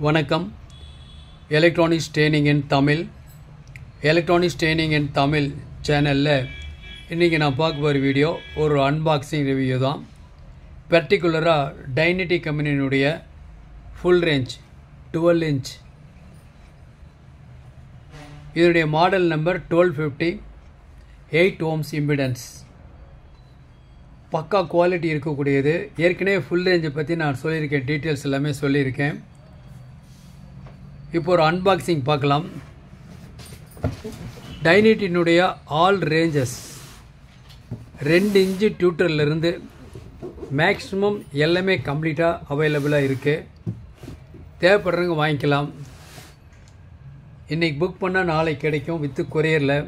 வணக்கம். Electronics training இன் தமிழ் சேனலில் இன்றைக்கி நான் பார்க்க போகிற வீடியோ ஒரு அன்பாக்சிங் ரிவ்யூ தான். பர்டிகுலராக டைனிட்டி கம்பெனியினுடைய ஃபுல் ரேஞ்ச் 12 இன்ச் இதனுடைய மாடல் நம்பர் 1250 8 ohms இம்பிடன்ஸ். பக்கா குவாலிட்டி இருக்கக்கூடியது. ஏற்கனவே ஃபுல் ரேஞ்சை பற்றி நான் சொல்லியிருக்கேன், டீட்டெயில்ஸ் எல்லாமே சொல்லியிருக்கேன். இப்போ ஒரு அன்பாக்சிங் பார்க்கலாம். டைனிட்டினுடைய ஆல் ரேஞ்சஸ் 2 இன்ச்சு டியூட்டர்லேருந்து மேக்ஸிமம் எல்லாமே கம்ப்ளீட்டாக அவைலபிளாக இருக்குது. தேவைப்படுறவங்க வாங்கிக்கலாம். இன்றைக்கி புக் பண்ணால் நாளைக்கு கிடைக்கும் வித்து கொரியரில்.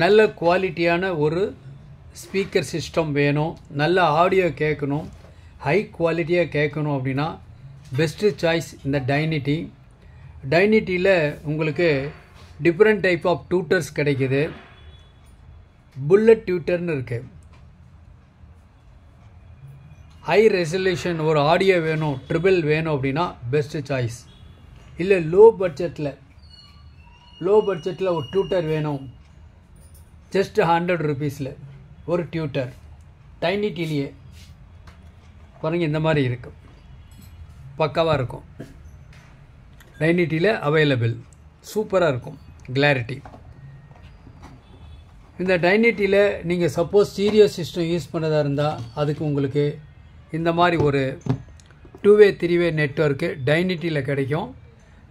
நல்ல குவாலிட்டியான ஒரு ஸ்பீக்கர் சிஸ்டம் வேணும், நல்ல ஆடியோ கேட்கணும், ஹை குவாலிட்டியாக கேட்கணும் அப்படின்னா பெஸ்ட்டு சாய்ஸ் இந்த டைனிட்டியில் உங்களுக்கு டிஃப்ரெண்ட் டைப் ஆஃப் டியூட்டர்ஸ் கிடைக்கிது. புல்லட் டியூட்டர்னு இருக்குது. ஹை ரெசல்யூஷன் ஒரு ஆடியோ வேணும், ட்ரிபிள் வேணும் அப்படின்னா பெஸ்ட்டு சாய்ஸ். இல்லை லோ பட்ஜெட்டில் ஒரு டியூட்டர் வேணும், ஜஸ்ட் 100 rupeesல ஒரு டியூட்டர் டைனிட்டிலேயே பாருங்கள். இந்த மாதிரி இருக்கும், பக்காவாக இருக்கும். டைனிட்டியில் அவைலபிள், சூப்பராக இருக்கும் கிளாரிட்டி. இந்த டைனிட்டியில் நீங்கள் சப்போஸ் ஸ்டீரியோ சிஸ்டம் யூஸ் பண்ணதாக இருந்தால் அதுக்கு உங்களுக்கு இந்த மாதிரி ஒரு 2-way 3-way நெட்வொர்க்கு டைனிட்டியில் கிடைக்கும்.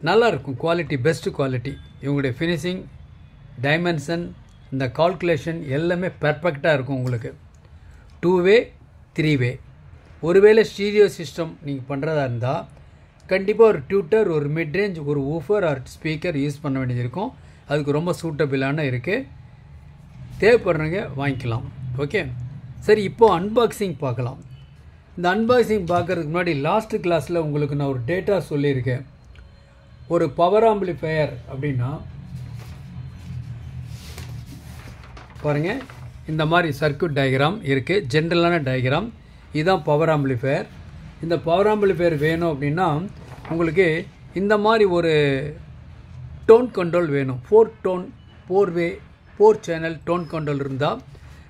நல்லாயிருக்கும் குவாலிட்டி, பெஸ்ட்டு குவாலிட்டி. இவங்களுடைய ஃபினிஷிங், டைமென்ஷன், இந்த கால்குலேஷன் எல்லாமே பெர்ஃபெக்டாக இருக்கும் உங்களுக்கு. 2-way 3-way. ஒருவேளை ஸ்டீரியோ சிஸ்டம் நீங்கள் பண்ணுறதா இருந்தால் கண்டிப்பாக ஒரு டியூட்டர், ஒரு மிட்ரேஞ்ச், ஒரு ஊஃபர் ஆர் ஸ்பீக்கர் யூஸ் பண்ண வேண்டியது இருக்கும். அதுக்கு ரொம்ப சூட்டபிளான இருக்குது. தேவைப்படுறவங்க வாங்கிக்கலாம். ஓகே, சரி. இப்போது அன்பாக்சிங் பார்க்கலாம். இந்த அன்பாக்சிங் பார்க்குறதுக்கு முன்னாடி லாஸ்ட் கிளாஸில் உங்களுக்கு நான் ஒரு டேட்டா சொல்லியிருக்கேன். ஒரு பவர் ஆம்பிளிஃபையர் அப்படின்னா பாருங்கள், இந்த மாதிரி சர்க்யூட் டயக்ராம் இருக்குது, ஜென்ரலான டயக்ராம். இதுதான் பவர் ஆம்பிளிஃபையர். இந்த பவர் ஆம்பிளிஃபையர் வேணும் அப்படின்னா உங்களுக்கு இந்த மாதிரி ஒரு டோன் கண்ட்ரோல் வேணும். 4 சேனல் டோன் கண்ட்ரோல் இருந்தால்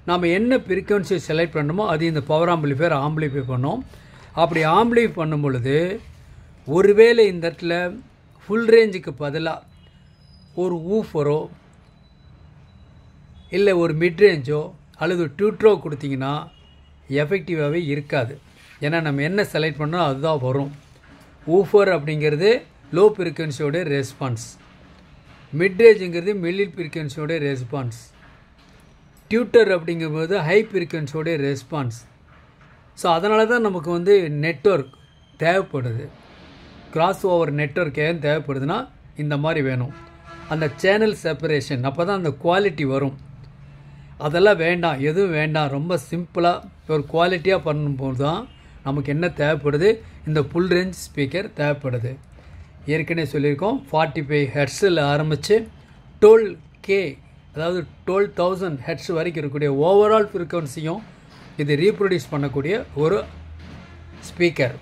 நாம் என்ன ஃப்ரீக்வன்சி செலக்ட் பண்ணணுமோ அது இந்த பவர் ஆம்பிளிஃபையர் ஆம்பிளிஃபை பண்ணோம். அப்படி ஆம்பிளிஃபை பண்ணும் பொழுது ஒருவேளை இந்த இடத்துல ஃபுல் ரேஞ்சுக்கு பதிலாக ஒரு ஊஃபரோ இல்லை ஒரு மிட்ரேஞ்சோ அல்லது டியூட்டரோ கொடுத்தீங்கன்னா எஃபெக்டிவாகவே இருக்காது. ஏன்னா நம்ம என்ன செலக்ட் பண்ணோம் அதுதான் வரும். ஊஃபர் அப்படிங்கிறது லோ ஃப்ரீக்வன்சியோடைய ரெஸ்பான்ஸ், மிட்ரேஞ்சுங்கிறது மிடில் ஃப்ரீக்வன்சியோடைய ரெஸ்பான்ஸ், டியூட்டர் அப்படிங்கும்போது ஹை ஃப்ரீக்வன்சியோடைய ரெஸ்பான்ஸ். ஸோ அதனால தான் நமக்கு நெட்வொர்க் தேவைப்படுது. கிராஸ் ஓவர் நெட்வொர்க் ஏன் தேவைப்படுதுன்னா இந்த மாதிரி வேணும். அந்த சேனல் செப்பரேஷன், அப்போ தான் அந்த குவாலிட்டி வரும். அதெல்லாம் வேண்டாம், எதுவும் வேண்டாம். ரொம்ப சிம்பிளாக ஒரு குவாலிட்டியாக பண்ணும்போது தான் நமக்கு என்ன தேவைப்படுது, இந்த ஃபுல் ரேஞ்ச் ஸ்பீக்கர் தேவைப்படுது. ஏற்கனவே சொல்லியிருக்கோம், 45 ஹெர்ட்ஸில் ஆரம்பித்து 12K, அதாவது 12,000 ஹெர்ட்ஸ் வரைக்கும் இருக்கக்கூடிய ஓவரால் ஃப்ரீக்வன்சியும் இது ரீப்ரொடியூஸ் பண்ணக்கூடிய ஒரு ஸ்பீக்கர்.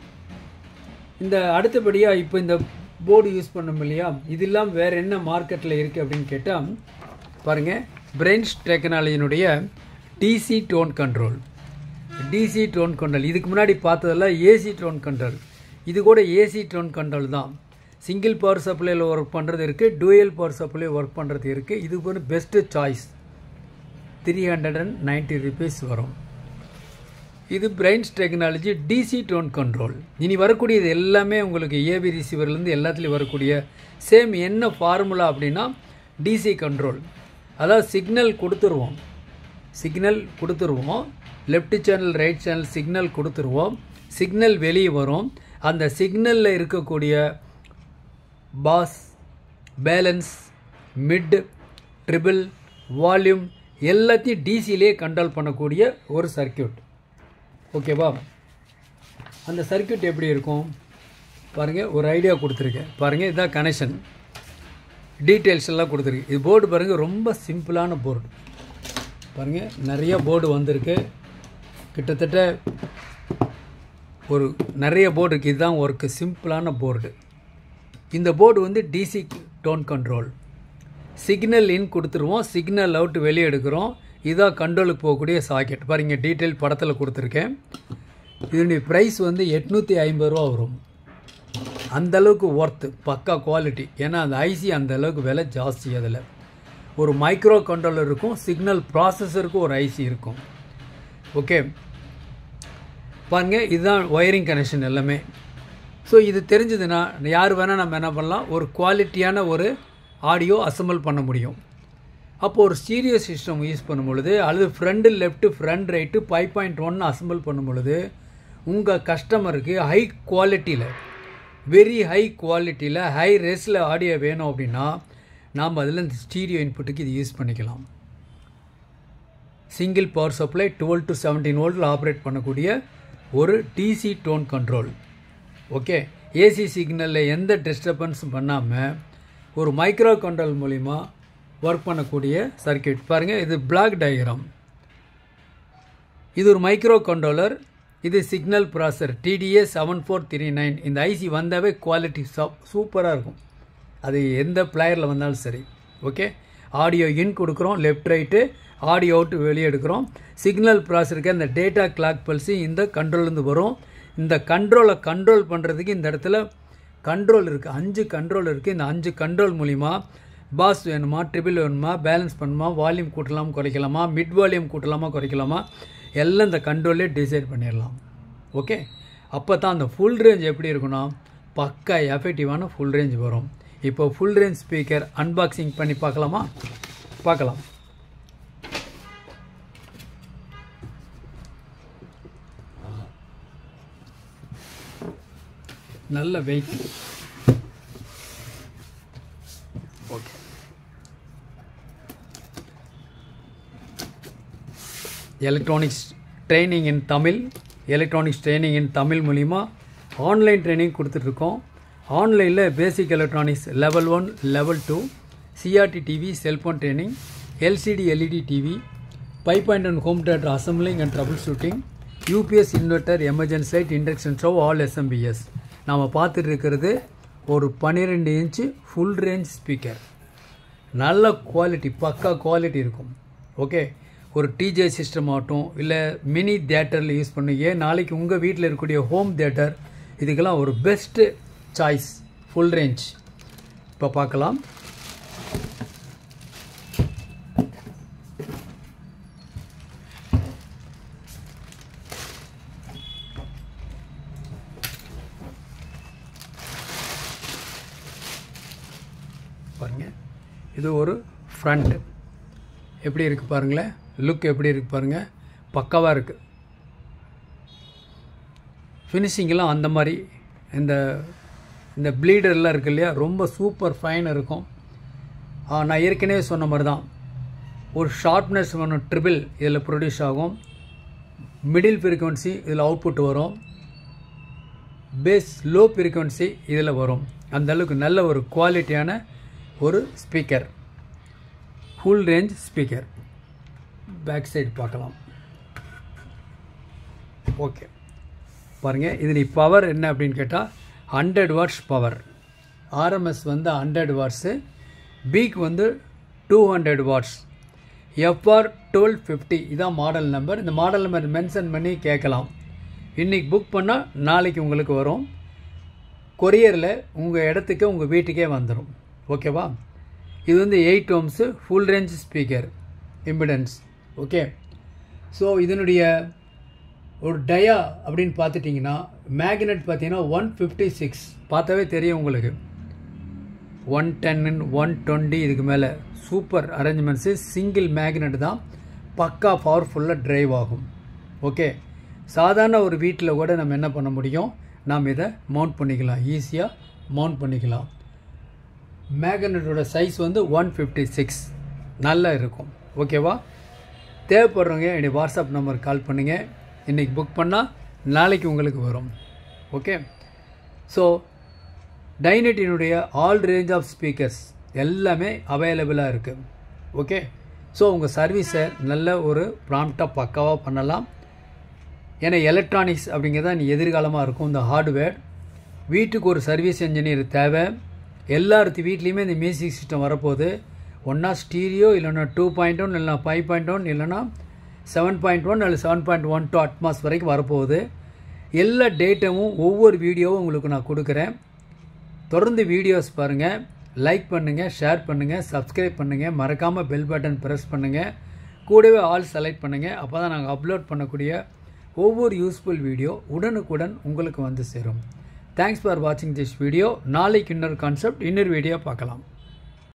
இந்த அடுத்தபடியாக இப்போ இந்த போர்டு யூஸ் பண்ணோம் இல்லையா, இது இல்லாமல் வேறு என்ன மார்க்கெட்டில் இருக்குது அப்படின்னு கேட்டால் பாருங்கள், பிரெயின்ஸ் டெக்னாலஜியினுடைய டிசி டோன் கண்ட்ரோல். இதுக்கு முன்னாடி பார்த்ததெல்லாம் ஏசி டோன் கண்ட்ரோல். இது கூட ஏசி டோன் கண்ட்ரோல் தான். சிங்கிள் பவர் சப்ளையில் ஒர்க் பண்ணுறது இருக்குது, டூயல் பவர் சப்ளை ஒர்க் பண்ணுறது இருக்குது. இதுக்கு வந்து பெஸ்ட்டு சாய்ஸ் 390 rupees வரும். இது brains technology DC tone control. இனி வரக்கூடியது எல்லாமே உங்களுக்கு ஏபி ரிசீவர்லேருந்து எல்லாத்துலேயும் வரக்கூடிய சேம் என்ன ஃபார்முலா அப்படின்னா டிசி கண்ட்ரோல். அதாவது சிக்னல் கொடுத்துருவோம், left channel right channel signal கொடுத்துருவோம். சிக்னல் வெளியே வரும். அந்த சிக்னலில் இருக்கக்கூடிய bass, balance, mid, treble, volume எல்லாத்தையும் டிசியிலே கண்ட்ரோல் பண்ணக்கூடிய ஒரு சர்க்யூட். ஓகேவா? அந்த சர்க்யூட் எப்படி இருக்கும் பாருங்கள், ஒரு ஐடியா கொடுத்துருக்கேன் பாருங்கள். இதுதான் கனெக்ஷன் டீட்டெயில்ஸ் எல்லாம் கொடுத்துருக்கு. இது போர்டு பாருங்கள், ரொம்ப சிம்பிளான போர்டு பாருங்கள். நிறைய போர்டு வந்திருக்கு. கிட்டத்தட்ட ஒரு நிறைய போர்டு இருக்குது. இதுதான் ஒர்க்கு, சிம்பிளான போர்டு. இந்த போர்டு வந்து டிசி டோன் கண்ட்ரோல். சிக்னல் இன் கொடுத்துருவோம், சிக்னல் அவுட் வெளியே எடுக்கிறோம். இதான் கண்ட்ரோலுக்கு போகக்கூடிய சாக்கெட். பாருங்க, டீட்டெயில் படத்தில் கொடுத்துருக்கேன். இதனுடைய ப்ரைஸ் வந்து 850 ரூபா வரும். அந்தளவுக்கு ஒர்த்து, பக்கா குவாலிட்டி. ஏன்னா அந்த ஐசி அந்தளவுக்கு விலை ஜாஸ்தி. அதில் ஒரு மைக்ரோ கண்ட்ரோலர் இருக்கும், சிக்னல் ப்ராசஸருக்கும் ஒரு ஐசி இருக்கும். ஓகே, பாருங்கள், இதுதான் ஒயரிங் கனெக்ஷன் எல்லாமே. ஸோ இது தெரிஞ்சதுன்னா யார் வேணால் நம்ம என்ன பண்ணலாம், ஒரு குவாலிட்டியான ஒரு ஆடியோ அசம்பிள் பண்ண முடியும். அப்போது ஒரு ஸ்டீரியோ சிஸ்டம் யூஸ் பண்ணும் பொழுது, அல்லது front left front right 5.1 assemble பண்ணும் பொழுது உங்கள் கஸ்டமருக்கு ஹை குவாலிட்டியில், வெரி ஹை குவாலிட்டியில், ஹை ரேஸில் ஆடியோ வேணும் அப்படின்னா நாம் அதில் இந்த ஸ்டீரியோ இன்புட்டுக்கு இது யூஸ் பண்ணிக்கலாம். சிங்கிள் பவர் சப்ளை 12 to 17 வோல்ட்டில் ஆப்ரேட் பண்ணக்கூடிய ஒரு DC tone control. Okay, AC சிக்னலில் எந்த டிஸ்டர்பன்ஸும் பண்ணாமல் ஒரு மைக்ரோ கண்ட்ரோல் மூலிமா ஒர்க் பண்ணக்கூடிய சர்க்கியூட். பாருங்கள், இது பிளாக் டயக்ராம். இது ஒரு மைக்ரோ கண்ட்ரோலர். இது சிக்னல் ப்ராசர் TDA 7439. இந்த ஐசி வந்தாவே குவாலிட்டி சூப்பராக இருக்கும். அது எந்த பிளேயரில் வந்தாலும் சரி. ஓகே, ஆடியோ இன் கொடுக்குறோம், லெஃப்ட் ரைட்டு, ஆடியோ அவுட் வெளியே எடுக்கிறோம். சிக்னல் ப்ராசருக்கு அந்த டேட்டா கிளாக் பல்ஸு இந்த கண்ட்ரோல்லேருந்து வரும். இந்த கண்ட்ரோலை கண்ட்ரோல் பண்ணுறதுக்கு இந்த இடத்துல கண்ட்ரோல் இருக்குது, 5 கண்ட்ரோல் இருக்குது. இந்த 5 கண்ட்ரோல் மூலிமா பாஸ் வேணுமா, ட்ரிபிள் வேணுமா, பேலன்ஸ் பண்ணுமா, வால்யூம் கூட்டலாமா குறைக்கலாமா, மிட் வால்யூம் கூட்டலாமா குறைக்கலாமா, எல்லாம் இந்த கண்ட்ரோல்லே டிசைட் பண்ணிடலாம். ஓகே, அப்போ தான் அந்த ஃபுல் ரேஞ்ச் எப்படி இருக்குன்னா பக்கா எஃபெக்டிவான ஃபுல் ரேஞ்ச் வரும். இப்போ ஃபுல் ரேஞ்ச் ஸ்பீக்கர் அன்பாக்சிங் பண்ணி பார்க்கலாமா? பார்க்கலாம். நல்ல weight. Okay, electronics training in Tamil, electronics training in Tamil மூலிமா ஆன்லைன் ட்ரைனிங் கொடுத்துட்ருக்கோம். ஆன்லைனில் basic electronics level 1, level 2, CRT TV, cellphone training, LCD LED TV, 5.1 home theatre assembling and troubleshooting, UPS inverter, emergency light, induction stove, all SMBS. நாம் பார்த்துட்டு இருக்கிறது ஒரு 12 inch full range speaker. நல்ல quality, பக்கா quality இருக்கும். Okay, ஒரு DJ system ஆகட்டும், இல்லை மினி தியேட்டரில் யூஸ் பண்ணுங்க, நாளைக்கு உங்கள் வீட்டில் இருக்கக்கூடிய ஹோம் தியேட்டர், இதுக்கெல்லாம் ஒரு பெஸ்ட்டு சாய்ஸ் ஃபுல் ரேஞ்ச். இப்போ பார்க்கலாம். பாருங்க, இது ஒரு ஃப்ரண்ட் எப்படி இருக்குது பாருங்களேன், லுக் எப்படி இருக்குது பாருங்கள், பக்காவாக இருக்குது. ஃபினிஷிங்கெல்லாம் அந்த மாதிரி இந்த ப்ளீடர்லாம் இருக்குது இல்லையா, ரொம்ப சூப்பர் ஃபைன் இருக்கும். நான் ஏற்கனவே சொன்ன மாதிரி தான், ஒரு ஷார்ப்னஸ் ஒன்று ட்ரிபிள் இதில் ப்ரொடியூஸ் ஆகும், மிடில் ஃப்ரீக்வன்சி இதில் அவுட்புட் வரும், பேஸ் லோ ஃப்ரீக்வன்சி இதில் வரும். அந்தளவுக்கு நல்ல ஒரு குவாலிட்டியான ஒரு speaker, full range speaker. Back side பார்க்கலாம். ஓகே, பாருங்கள், இது நீ பவர் என்ன அப்படின்னு கேட்டால் 100 வாட்ஸ் பவர். RMS வந்து 100 வாட்ஸு, பீக் வந்து 200 வாட்ஸ். FR 1250 இதான் மாடல் நம்பர். இந்த மாடல் நம்பர் மென்ஷன் பண்ணி கேட்கலாம். இன்றைக்கி புக் பண்ணால் நாளைக்கு உங்களுக்கு வரும். கொரியரில் உங்கள் இடத்துக்கே உங்கள் வீட்டுக்கே வந்துடும். ஓகேவா? இது வந்து 8 ohms full range speaker impedance. Okay, so இதனுடைய ஒரு டயா அப்படின்னு பார்த்துட்டிங்கன்னா மேக்னெட் பார்த்தீங்கன்னா 156 பார்த்தாவே தெரியும் உங்களுக்கு. 110, 120 இதுக்கு மேலே சூப்பர் அரேஞ்ச்மெண்ட்ஸு. சிங்கிள் மேக்னெட் தான், பக்கா பவர்ஃபுல்லாக ட்ரைவ் ஆகும். ஓகே, சாதாரண ஒரு வீட்டில் கூட நம்ம என்ன பண்ண முடியும், நாம் இதை மவுண்ட் பண்ணிக்கலாம், ஈஸியாக மவுண்ட் பண்ணிக்கலாம். மேக்னெட்டோட சைஸ் வந்து 156 நல்லா இருக்கும். ஓகேவா? தேவைப்படுறவங்க என்னுடைய வாட்ஸ்அப் நம்பர் கால் பண்ணுங்கள். இன்றைக்கி புக் பண்ணால் நாளைக்கு உங்களுக்கு வரும். ஓகே, ஸோ டைனட்டினுடைய ஆல் ரேஞ்ச் ஆஃப் ஸ்பீக்கர்ஸ் எல்லாமே அவைலபிளாக இருக்குது. ஓகே, ஸோ உங்கள் சர்வீஸை நல்ல ஒரு ப்ராம்ப்டாக பக்காவாக பண்ணலாம். ஏன்னா எலக்ட்ரானிக்ஸ் அப்படிங்கிறத நீ எதிர்காலமாக இருக்கும். இந்த ஹார்ட்வேர் வீட்டுக்கு ஒரு சர்வீஸ் இன்ஜினியர் தேவை. எல்லாத்து வீட்லேயுமே இந்த மியூசிக் சிஸ்டம் வரப்போகுது. ஒன்றா ஸ்டீரியோ, இல்லைன்னா 2.1, இல்லைனா 5.1, இல்லைனா 7.1 அல்லது 7.12 அட்மாஸ் வரைக்கும் வரப்போகுது. எல்லா டேட்டாவும் ஒவ்வொரு வீடியோவும் உங்களுக்கு நான் கொடுக்குறேன். தொடர்ந்து வீடியோஸ் பாருங்கள், லைக் பண்ணுங்கள், ஷேர் பண்ணுங்கள், சப்ஸ்கிரைப் பண்ணுங்கள், மறக்காமல் பெல் பட்டன் ப்ரெஸ் பண்ணுங்கள், கூடவே ஆல் செலக்ட் பண்ணுங்கள். அப்போ தான் நாங்கள் அப்லோட் பண்ணக்கூடிய ஒவ்வொரு யூஸ்ஃபுல் வீடியோ உடனுக்குடன் உங்களுக்கு வந்து சேரும். தேங்க்ஸ் ஃபார் வாட்சிங் திஸ் வீடியோ. நாளைக்கு இன்னொரு கான்செப்ட், இன்னொரு வீடியோ பார்க்கலாம்.